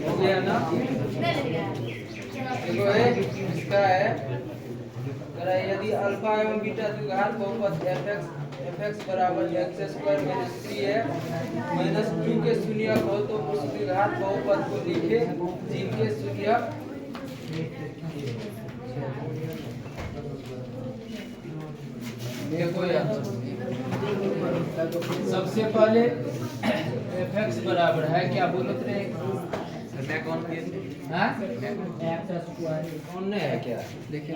हो गया ना? देखो ये इसका है, यदि अल्फा एवं बीटा द्विघात बहुपद fx बराबर x स्क्वायर माइनस 3 है माइनस 2 के शून्यक हो तो उस द्विघात बहुपद को लिखे जिनके शून्यक देखो यार, सबसे पहले fx बराबर है क्या बोलते रहे? कौन है क्या? देखिए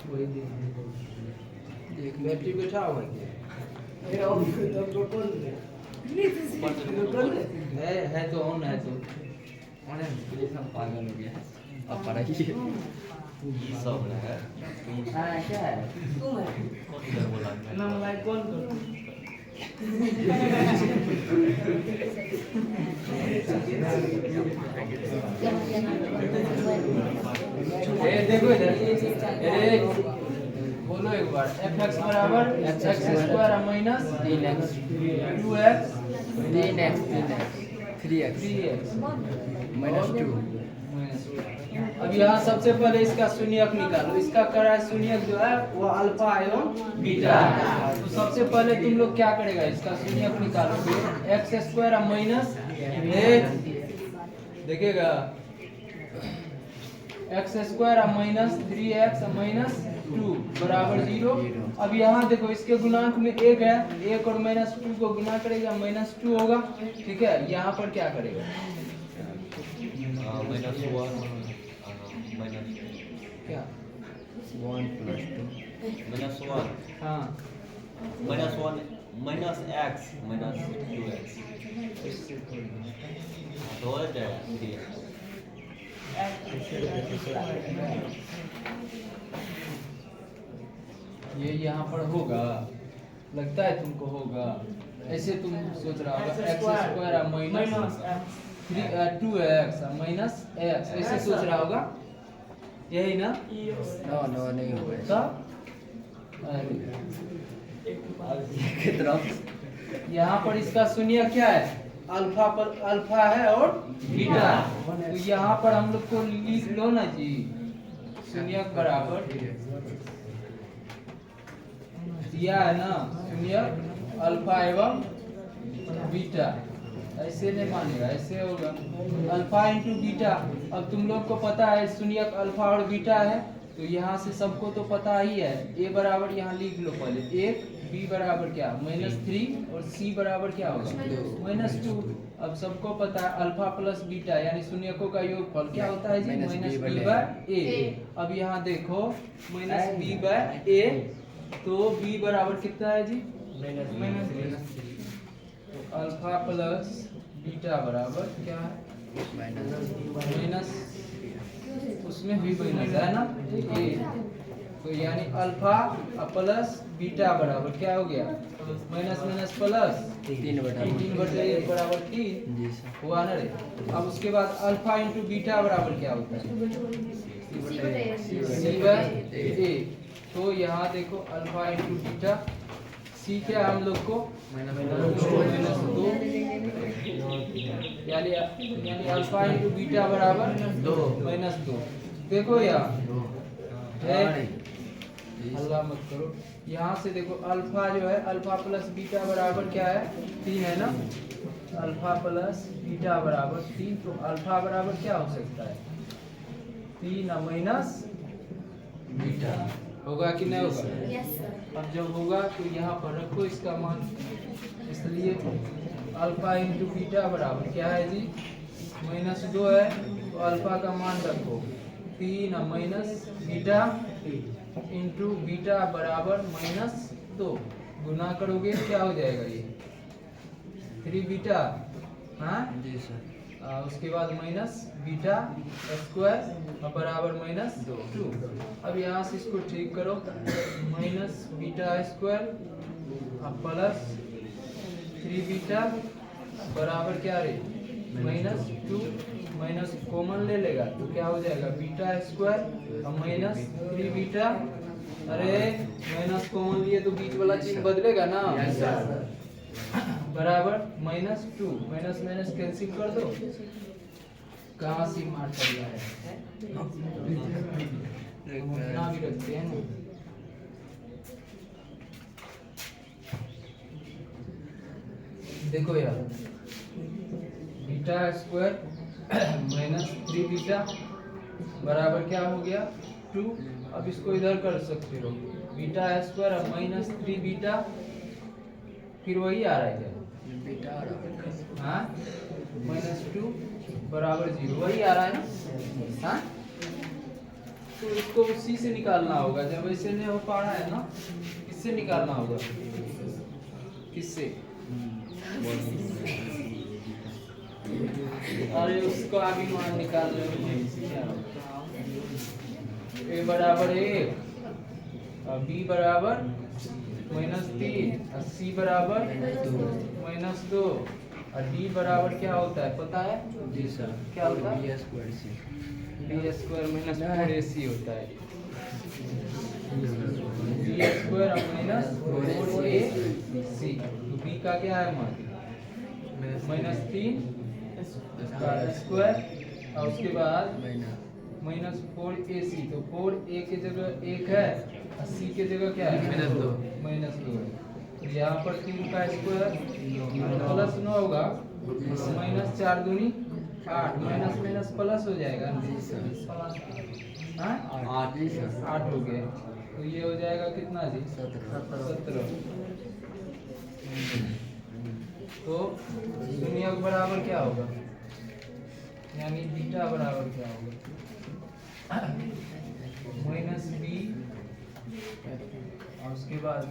वही देख बैटरी बैठा हुआ है तो ऑन है तो ऑन है। पागल हो गया अब पढ़ाई सब है। हाँ क्या है तुम है ना मलाई कौन कर देखो इधर बोलो एक बार fx बराबर x square minus 3x 2x 3x 3x minus 2। अब यहाँ सबसे पहले इसका शून्यक निकालो। इसका करा शून्यक जो है वो अल्फा एवं बीटा है। तो सबसे पहले तुम लोग क्या करेगा, इसका शून्यक निकालोगे x स्क्वायर माइनस देखिएगा x square minus 3x minus 2 बराबर 0। अब यहाँ देखो इसके गुणांक में 1 है, 1 और माइनस 2 को गुना करेगा माइनस 2 होगा। ठीक है, यहाँ पर क्या करेगा माइनस 1 क्या 1 प्लस 2 माइनस 1 हाँ minus 1 minus x minus 2x तो हो जाएगा 3x। ये यहाँ पर होगा, लगता है तुमको होगा। ऐसे तुम सोच रहा होगा x square minus 2x minus x, ऐसे सोच रहा होगा यही ना? नो नहीं होगा। यहाँ पर इसका शून्य क्या है, अल्फा पर अल्फा है और बीटा। तो यहाँ पर हम लोग को लिख लो ना जी, शून्य बराबर दिया है ना, शून्य अल्फा एवं बीटा। ऐसे नहीं मानेगा, ऐसे होगा अल्फा इंटू बीटा। अब तुम लोग को पता है शून्यक अल्फा और बीटा है, तो यहाँ से सबको तो पता ही है। a बराबर यहाँ लिख लो पहले 1, b बराबर क्या माइनस 3 और c बराबर क्या होगा माइनस 2। अब सबको पता है अल्फा प्लस बीटा यानी शून्यकों का योगफल क्या होता है जी माइनस b बाय a। अब यहाँ देखो माइनस b बाय a, तो b बराबर कितना है जी माइनस अल्फा प्लस बीटा बराबर क्या है माइनस, उसमें भी माइनस है ना ए। तो यानी अल्फा प्लस बीटा बराबर क्या हो गया माइनस माइनस प्लस 3 बटे बराबर 3 हुआ ना रे। अब उसके बाद अल्फा इंटू बीटा बराबर क्या होता है c बाय a। तो यहाँ देखो अल्फा इंटू बीटा सी क्या हम लोग को माइनस 2 यानी अल्फा इंटू बीटा बराबर 2 माइनस 2। देखो यार अल्लाह मत करो, यहाँ से देखो अल्फा जो है अल्फा प्लस बीटा बराबर क्या है 3 है ना, अल्फा प्लस बीटा बराबर 3। तो अल्फा बराबर क्या हो सकता है 3 माइनस बीटा होगा कि नहीं होगा? अब जब होगा तो यहाँ पर रखो इसका मान, इसलिए अल्फा इंटू बीटा बराबर क्या है जी माइनस 2 है। तो अल्फा का मान रखो 3 माइनस बीटा इंटू बीटा बराबर माइनस 2 गुना करोगे क्या हो जाएगा ये 3 बीटा हाँ जी सर। उसके बाद माइनस बीटा स्क्वायर बराबर माइनस 2। अब यहाँ से इसको ठीक करो minus beta square plus 3 beta बराबर क्या रे माइनस 2, माइनस कॉमन ले लेगा तो क्या हो जाएगा बीटा स्क्वायर माइनस 3 बीटा। अरे माइनस कॉमन लिए तो बीच वाला चिन्ह बदलेगा ना, बराबर -2, माइनस माइनस कैंसिल कर दो। कहाँ से मार चल रहा है, हम अपना भी रखते हैं ना। देखो यार, बीटा स्क्वायर -3 बीटा बराबर क्या हो गया 2। अब इसको इधर कर सकते हो, बीटा स्क्वायर अब -3 बीटा, फिर वही आ रहा है क्या बीटा, हाँ -2 बराबर 0, वही आ रहा है ना। हाँ तो इसको उसी से निकालना होगा, जब ऐसे नहीं हो पा रहा है ना, इससे निकालना होगा। किससे? अरे उसको अभी मान निकाल रहे हैं। ए बराबर 1, बी बराबर -3, और सी बराबर -2, और डी बराबर क्या होता है पता है? जी सर, क्या होता है? बी स्क्वायर माइनस 4ac होता है। बी स्क्वायर माइनस 4ac, तो बी का क्या है मान? -3 स्क्वायर, और उसके बाद -4ac, तो 4a की जगह 1 है, और c की जगह क्या है -2 है। तो यहाँ पर 3 का स्क्वायर प्लस 9 होगा, -4 दूनी 8, माइनस माइनस प्लस हो जाएगा, हाँ 8 हो गया। तो ये हो जाएगा कितना जी 17। तो शून्य बराबर क्या होगा, यानी बीटा बराबर क्या होगा -b, और उसके बाद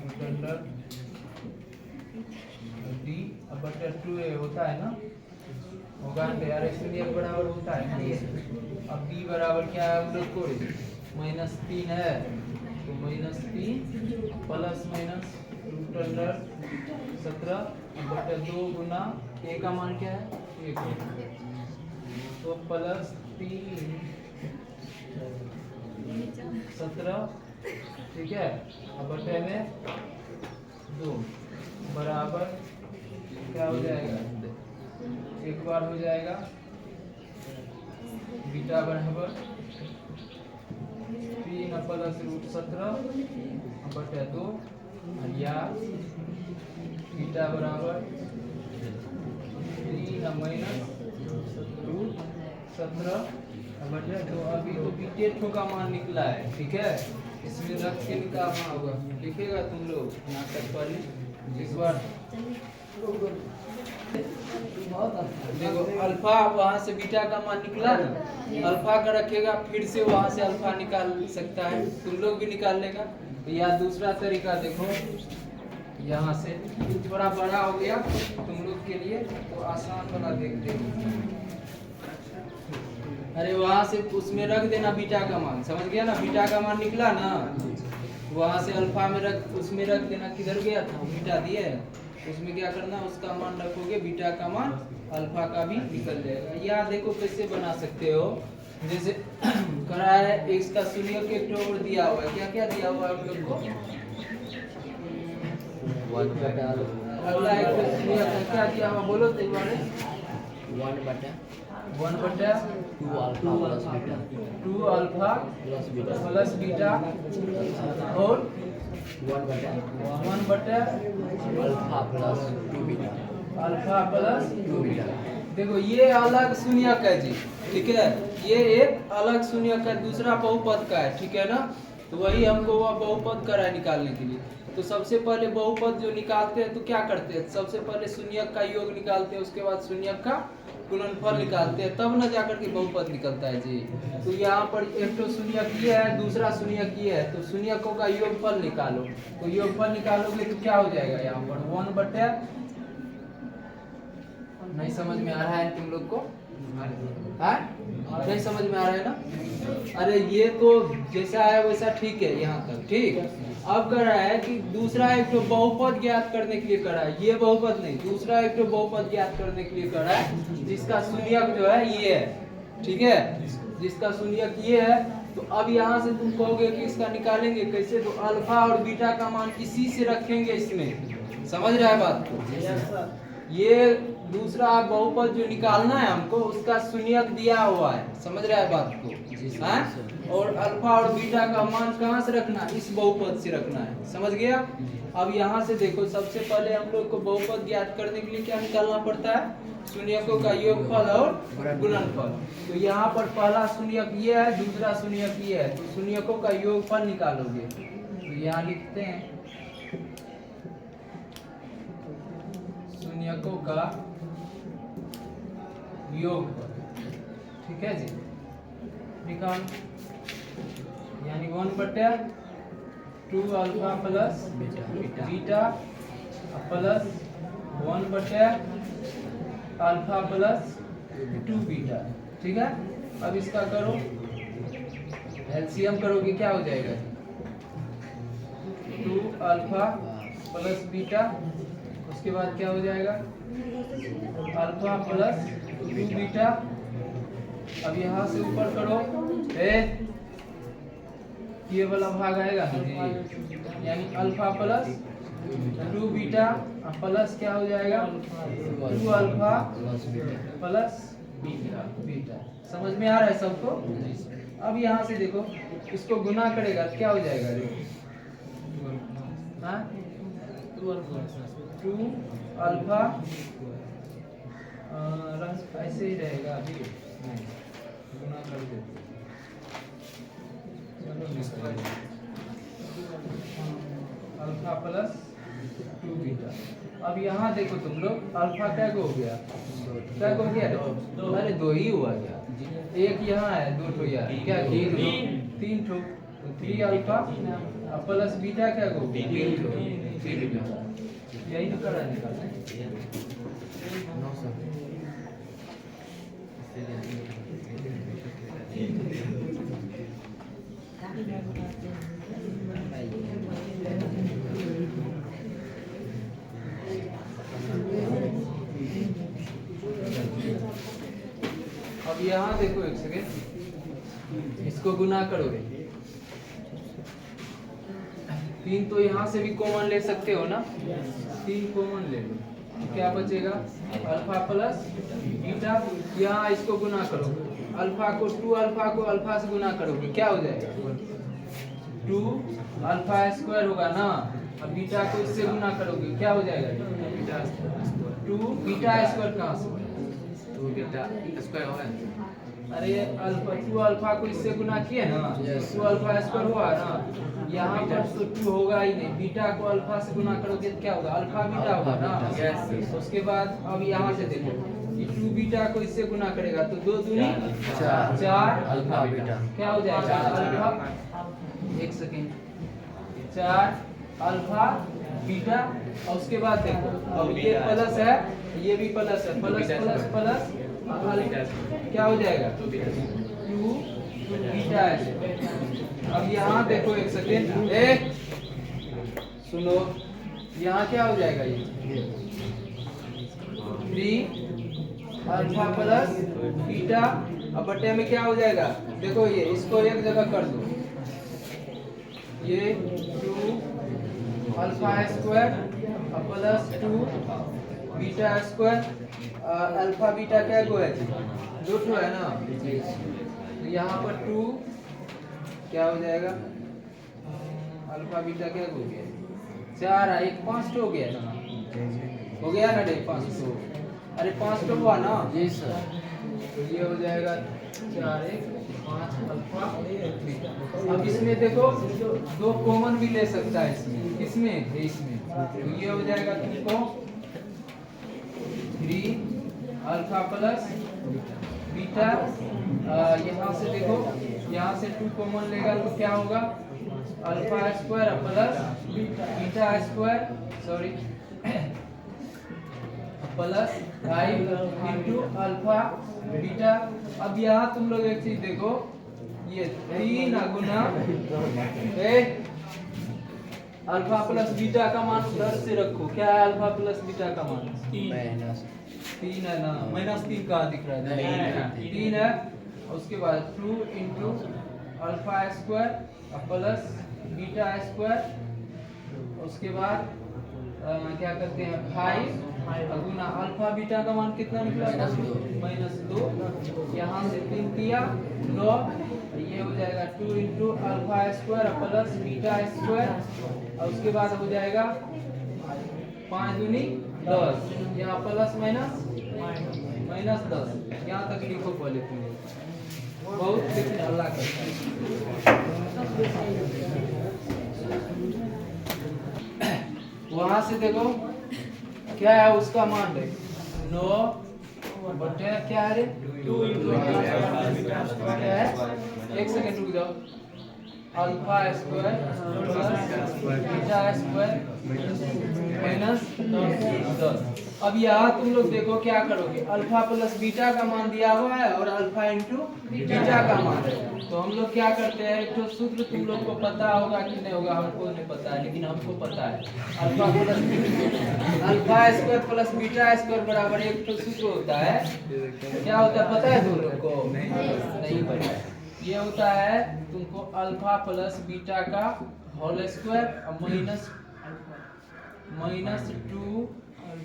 d अब बटा 2a होता है ना, होगा यार, शून्य बराबर होता है ना। अब b बराबर क्या है हम लोग को -3 है, तो -3 प्लस माइनस √17 बटा 2 गुना a का मान क्या है 1, तो +3 17, ठीक है, अब बटे में 2 बराबर क्या हो जाएगा, एक बार हो जाएगा बीटा बराबर 3 प्लस √17 बटे 2, या बीटा बराबर 3 माइनस √17 बटे 2। अभी तो बीटे ठो का मान निकला है, ठीक है, इसमें रख के निकालना होगा। लिखेगा तुम लोग नाटक वाली इस बार। देखो अल्फा वहां से बीटा का मान निकला ना, अल्फा का रखेगा, फिर से वहां से अल्फा निकाल सकता है, तुम लोग भी निकाल लेगा। या दूसरा तरीका देखो, यहाँ से थोड़ा बड़ा हो गया तुम लोग के लिए, तो आसान वाला देखते हैं। अरे वहां से उसमें रख देना बीटा का मान, समझ गया ना, बीटा का मान निकला ना, वहां से अल्फा में रख, उसमें रख देना, किधर गया था बीटा दिए, उसमें क्या करना, उसका मान रखोगे, बीटा का मान अल्फा का भी निकल जाएगा। या देखो कैसे बना सकते हो, जैसे करा है x का शून्य के एक और दिया हुआ है, क्या क्या दिया हुआ है हम लोग को, अगला एक शून्य का क्या दिया हुआ बोलो तो एक बार, 2 अल्फा प्लस बीटा और 1 बटा अल्फा प्लस 2 बीटा। देखो ये अलग शून्यक है जी, ठीक है, ये एक अलग शून्यक है, दूसरा बहुपद का है, ठीक है ना। तो वही हमको वह बहुपद का है निकालने के लिए। तो सबसे पहले बहुपद जो निकालते हैं तो क्या करते हैं, सबसे पहले शून्यक का योग निकालते हैं, उसके बाद शून्यक का गुणनफल निकालते हैं, तब न जाकर के बहुपद निकलता है जी। तो यहाँ पर एक तो शून्यक ये है, दूसरा शून्यक ये है, तो शून्यकों का योगफल निकालो। तो योगफल निकालोगे तो क्या हो जाएगा, यहाँ पर 1 बटे, नहीं समझ में आ रहा है तुम लोग को, नहीं समझ में आ रहा है ना। अरे ये तो जैसा है वैसा ठीक है यहाँ तक, ठीक। अब कर रहा है कि दूसरा एक तो बहुपद ज्ञात करने के लिए कर रहा है, ये बहुपद नहीं, दूसरा एक तो बहुपद ज्ञात करने के लिए कर रहा है, जिसका शून्यक जो है ये है, ठीक है, जिसका शून्यक ये है। तो अब यहाँ से तुम कहोगे कि इसका निकालेंगे कैसे, तो अल्फा और बीटा का मान इसी से रखेंगे इसमें, समझ रहा है बात को? ये दूसरा बहुपद जो निकालना है हमको उसका शून्यक दिया हुआ है, समझ रहा है बात को? हाँ? और अल्फा और बीटा का मान कहाँ से रखना है? इस बहुपद से रखना है, समझ गया? अब यहाँ से देखो, सबसे पहले हम लोग को बहुपद ज्ञात करने के लिए क्या निकालना पड़ता है? शून्यकों का योगफल और गुणनफल। तो यहाँ पर पहला शून्यक ये है, दूसरा शून्यक ये है, तो शून्यकों का योगफल निकालोगे। तो यहाँ लिखते हैं शून्यकों का योगफल, ठीक है जी? निकाल, यानी 1/2 alpha plus beta plus 1/2 alpha plus 2 beta, ठीक है? अब इसका करो एलसीएम करोगे, क्या हो जाएगा? 2 अल्फा प्लस बीटा, उसके बाद क्या हो जाएगा? Alpha plus 2 beta. अब यहाँ से ऊपर करो, ये वाला भाग आएगा ना जी, यानी अल्फा प्लस 2 बीटा प्लस क्या हो जाएगा? 2 अल्फा प्लस बीटा। समझ में आ रहा है सबको? अब यहाँ से देखो, इसको गुना करेगा तो क्या हो जाएगा? हाँ, 2 अल्फा ऐसे ही रहेगा, अभी गुना कर देते। Alpha plus 2 beta. अब यहाँ देखो तुम लोग, अल्फा क्या हो गया? क्या हो गया? अरे 2 ही हुआ क्या? एक यहाँ है, 2 ठो यहाँ, क्या 3 ठो, तो 3 अल्फा प्लस बीटा क्या हो गया? 3 बीटा। यही तो करा निकालना है। अब यहाँ देखो, एक सेकेंड, इसको गुना करोगे, 3 तो यहाँ से भी कॉमन ले सकते हो ना, 3 कॉमन ले लो, क्या बचेगा? Alpha plus beta. यहाँ इसको गुना करोगे, अल्फा को 2 अल्फा को अल्फा से गुना करोगे, क्या हो जाएगा? 2 अल्फा स्क्वायर होगा ना। अब बीटा को इससे गुना करोगे, क्या हो जाएगा? 2 बीटा स्क्वायर कहाँ से? 2 बीटा स्क्वायर होगा। अरे अल्फा 2 अल्फा को इससे गुना किए ना, 2 अल्फा स्क्वायर हुआ ना। यहाँ पर तो 2 होगा ही नहीं, बीटा को अल्फा से गुना करोगे तो क्या होगा? अल्फा बीटा होगा ना। उसके बाद अब यहाँ से देखो, 2 बीटा को इससे गुना करेगा तो 2 दूनी 4 अल्फा बीटा, क्या हो जाएगा? अल्फा, एक सेकेंड, 4 अल्फा बीटा। और उसके बाद देखो, अब ये प्लस है, ये भी प्लस है, प्लस प्लस प्लस क्या हो जाएगा? 2 बीटा है। अब यहाँ देखो, एक सेकेंड, सुनो, यहाँ क्या हो जाएगा? ये 3 अल्फा प्लस बीटा, अब बटे में क्या हो जाएगा? देखो, ये इसको एक जगह कर दो, ये 2 alpha square plus 2 beta square. Alpha beta क्या को है? 2 ठो है ना, तो यहाँ पर 2 क्या हो जाएगा? अल्फा बीटा क्या हो गया? 4 है, 1 5 हो गया ना, हो गया ना? 5 तो, अरे 5 तो हुआ ना जी सर। तो ये हो जाएगा 4 1 5 अल्फा बीटा। अब इसमें देखो, 2 कॉमन भी ले सकता है इसमें, इसमें तो ये हो जाएगा तुमको 3 अल्फा प्लस बीटा। यहाँ से देखो, यहाँ से 2 कॉमन लेगा तो क्या होगा? Alpha square plus beta square, sorry, plus 5 into alpha beta. अब यहाँ तुम लोग एक चीज देखो, ये 3 गुना अल्फा प्लस बीटा का मान उधर से रखो, क्या है अल्फा प्लस बीटा का मान? 3 है ना, -3 कहाँ दिख रहा है? 3 है। उसके बाद 2 into alpha square plus beta square, उसके बाद क्या करते हैं 5 गुना अल्फा बीटा का मान कितना निकला -2 यहाँ से 3 किया 9 ये हो जाएगा 2 into alpha square plus beta square और उसके बाद हो जाएगा 5 दूनी 10 यहाँ प्लस माइनस -10 यहाँ तक लिखो पहले तुम बहुत लेकिन अल्लाह करता है। वहां से देखो क्या है उसका मान है 9 बटे क्या है रे 2 इंटू क्या है एक सेकंड रुक जाओ alpha square plus beta square minus 10। अब यहाँ तुम लोग देखो क्या करोगे अल्फा प्लस बीटा का मान दिया हुआ है और अल्फा इंटू बीटा का मान है तो हम लोग क्या करते हैं एक तो सूत्र तुम लोग को पता होगा कि नहीं होगा हमको नहीं पता है लेकिन हमको पता है alpha square plus beta square बराबर एक तो सूत्र होता है क्या होता है पता है तुम लोग को नहीं पता है ये होता है तुमको अल्फा प्लस बीटा का whole square minus 2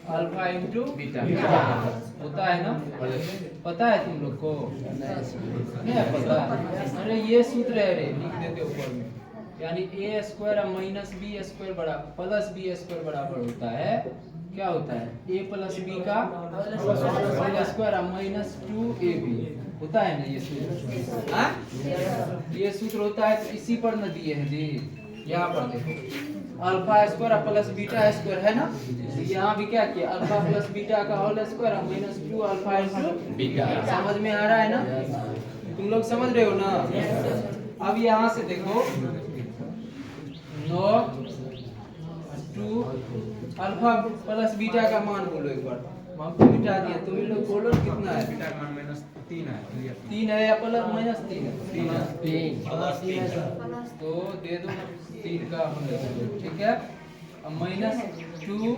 alpha into beta होता है ना पता है तुम लोग को नहीं है पता अरे ये सूत्र है रे लिख देते ऊपर में यानी a square minus b square बराबर प्लस बी स्क्वायर बराबर होता है क्या होता है a प्लस बी का होल स्क्वायर माइनस 2ab होता है ना ये सूत्र हाँ ये सूत्र होता है तो इसी पर न दिए हैं जी यहाँ पर देखो alpha square plus beta square है ना यहाँ भी क्या किया अल्फा प्लस बीटा का whole square minus 2 alpha into beta समझ में आ रहा है ना तुम लोग समझ रहे हो ना अब यहाँ से देखो 9 2 अल्फा प्लस बीटा का मान बोलो एक बार हमको मिटा दिया तुम लोग बोलो कितना है बीटा का मान -3 है 3 है या प्लस -3 है 3 तो दे दो 3 का ठीक है अब -2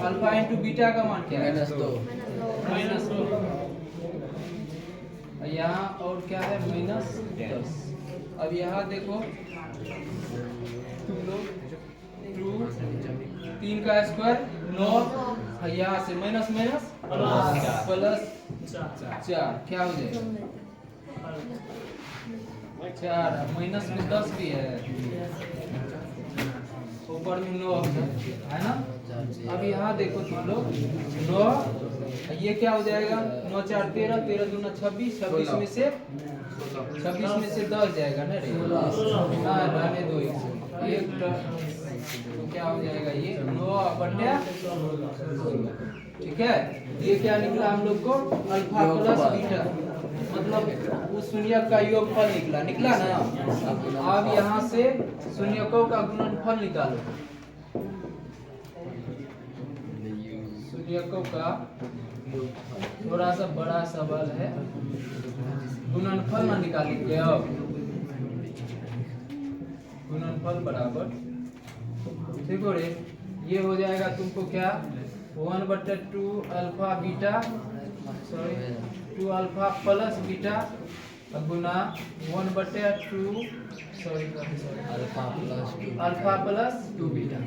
अल्फा इंटू बीटा का मान क्या है -2 यहाँ और क्या है -10 अब यहाँ देखो तुम लोग 3 का स्क्वायर 9 यहाँ से माइनस प्लस 4 क्या हो जाएगा 4 माइनस में 10 भी है ऊपर में 9 है ना अब यहाँ देखो तुम लोग 9 ये क्या हो जाएगा 9 4 13 13 दूना 26 26 में से 10 जाएगा ना रे हाँ रहने दो एक तो क्या हो जाएगा ये 9 बटे ठीक है ये क्या निकला हम लोग को अल्फा प्लस बीटा मतलब उस शून्यक का योगफल निकला ना अब यहाँ से शून्यकों का गुणनफल निकालो शून्यकों का थोड़ा सा बड़ा सवाल है गुणनफल ना निकालेंगे अब गुणनफल बराबर देखो रे ये हो जाएगा तुमको क्या 1/2 alpha beta sorry 2 alpha plus beta गुना 1/2 sorry alpha plus 2 beta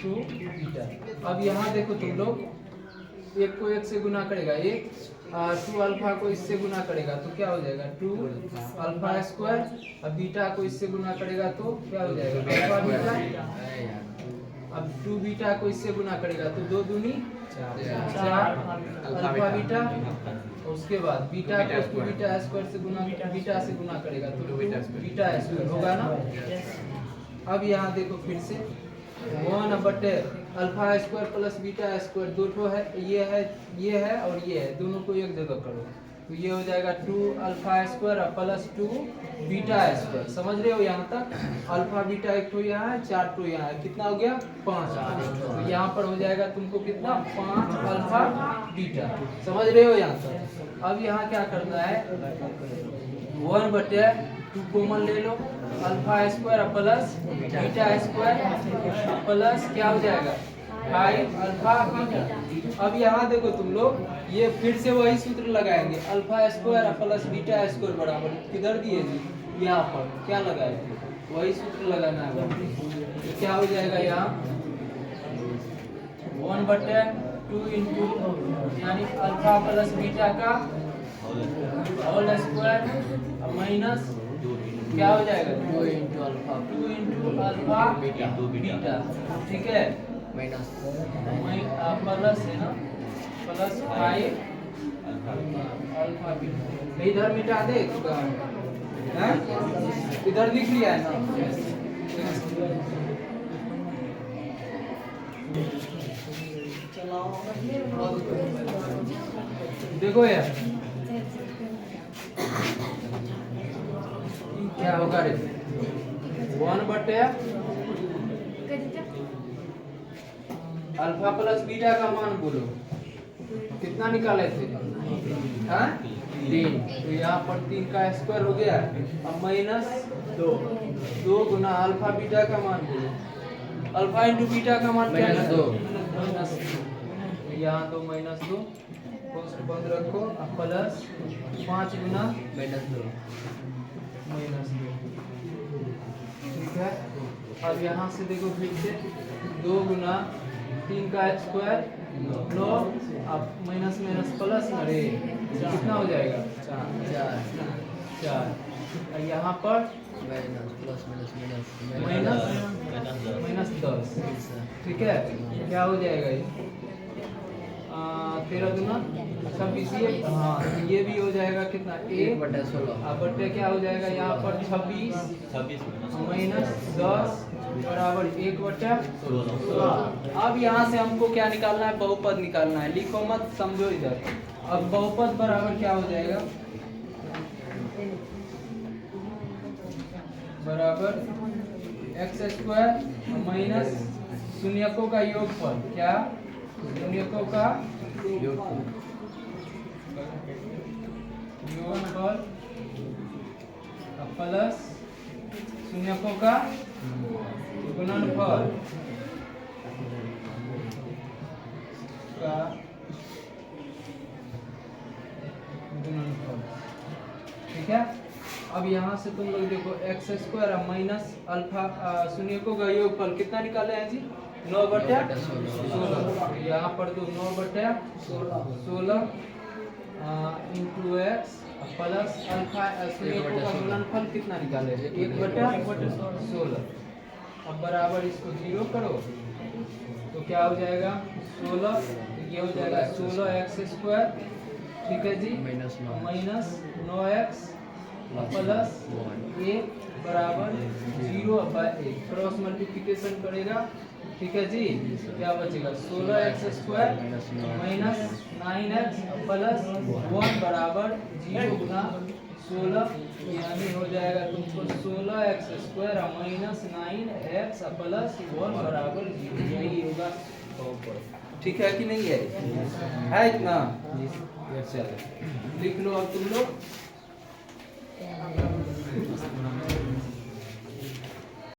2 beta अब यहाँ देखो तुम लोग एक को एक से गुना करेगा 2 अल्फा को इससे गुना करेगा तो क्या हो जाएगा 2 अल्फा स्क्वायर अब बीटा को इससे गुना करेगा तो क्या हो जाएगा अल्फा बीटा अब 2 बीटा को इससे गुना करेगा तो 2 दूनी 4 अल्फा बीटा उसके बाद बीटा को उसको बीटा स्क्वायर से गुना बीटा से गुना करेगा तो बीटा स्क्वायर होगा ना अब यहाँ देखो फिर से 1/2 alpha square plus beta square दो ठो है ये है और ये है दोनों को एक जगह करो तो ये हो जाएगा 2 alpha square plus 2 beta square समझ रहे हो यहाँ तक अल्फा बीटा एक ठो यहाँ है 4 ठो यहाँ है कितना हो गया 5 तो यहाँ पर हो जाएगा तुमको कितना 5 अल्फा बीटा समझ रहे हो यहाँ तक अब यहाँ क्या करना है 1/2 कॉमन ले लो alpha square plus beta square plus क्या हो जाएगा 5 अल्फा बीटा अब यहाँ देखो तुम लोग ये फिर से वही सूत्र लगाएंगे alpha square plus beta square बराबर किधर दिए जी यहाँ पर क्या लगाए वही सूत्र लगाना है। तो क्या हो जाएगा यहाँ 1/2 इंटू यानी अल्फा प्लस बीटा का होल स्क्वायर माइनस क्या हो जाएगा 2 इंटू अल्फा बीटा, ठीक है, माइनस प्लस है ना, प्लस 5 अल्फा बीटा। इधर मिटा दे, हैं? इधर लिख लिया है ना। देखो यार क्या होगा रे 1/2 अल्फा प्लस बीटा का मान बोलो कितना निकाले थे, हाँ 3। तो यहाँ पर 3 का स्क्वायर हो गया। अब माइनस 2 गुना अल्फा बीटा का मान बोलो, अल्फा इंटू बीटा का मान क्या है 2, यहाँ 2 माइनस 2 बंद रखो, अब प्लस 5 गुना -2, ठीक है। अब यहाँ से देखो फिर से 2 गुना 3 का स्क्वायर 9, अब माइनस माइनस प्लस, अरे कितना हो जाएगा 4। और यहाँ पर माइनस 10, ठीक है। क्या हो जाएगा ये 13 गुना 26, हाँ तो ये भी हो जाएगा कितना 1/16। अब बट्टे क्या हो जाएगा यहाँ पर 26 माइनस 10 बराबर 1/16। अब यहाँ से हमको क्या निकालना है, बहुपद निकालना है, लिखो मत समझो इधर। अब बहुपद बराबर क्या हो जाएगा, बराबर x² माइनस शून्यकों का योगफल, क्या शून्यकों का योगफल प्लस शून्यकों का गुणनफल का गुणनफल, ठीक है। अब यहाँ से तुम लोग देखो x² माइनस अल्फा शून्यकों का योगफल कितना निकाले हैं जी 9/16। यहाँ पर तो 9/16 इंटू x प्लस अल्फा शून्यकों का गुणनफल कितना निकाले 1/16। अब बराबर इसको 0 करो तो क्या हो जाएगा 16, ये हो जाएगा 16x², ठीक है जी, माइनस 9x प्लस 1 बराबर 0/1, क्रॉस मल्टीप्लिकेशन करेगा, ठीक है जी। क्या बचेगा 16x² माइनस 9x प्लस 1 बराबर 0 गुना 16, यानी हो जाएगा तुमको 16x² माइनस 9x प्लस 1 बराबर 0, यही होगा बहुपद, ठीक है कि नहीं है इतना। चलो लिख लो अब तुम लोग।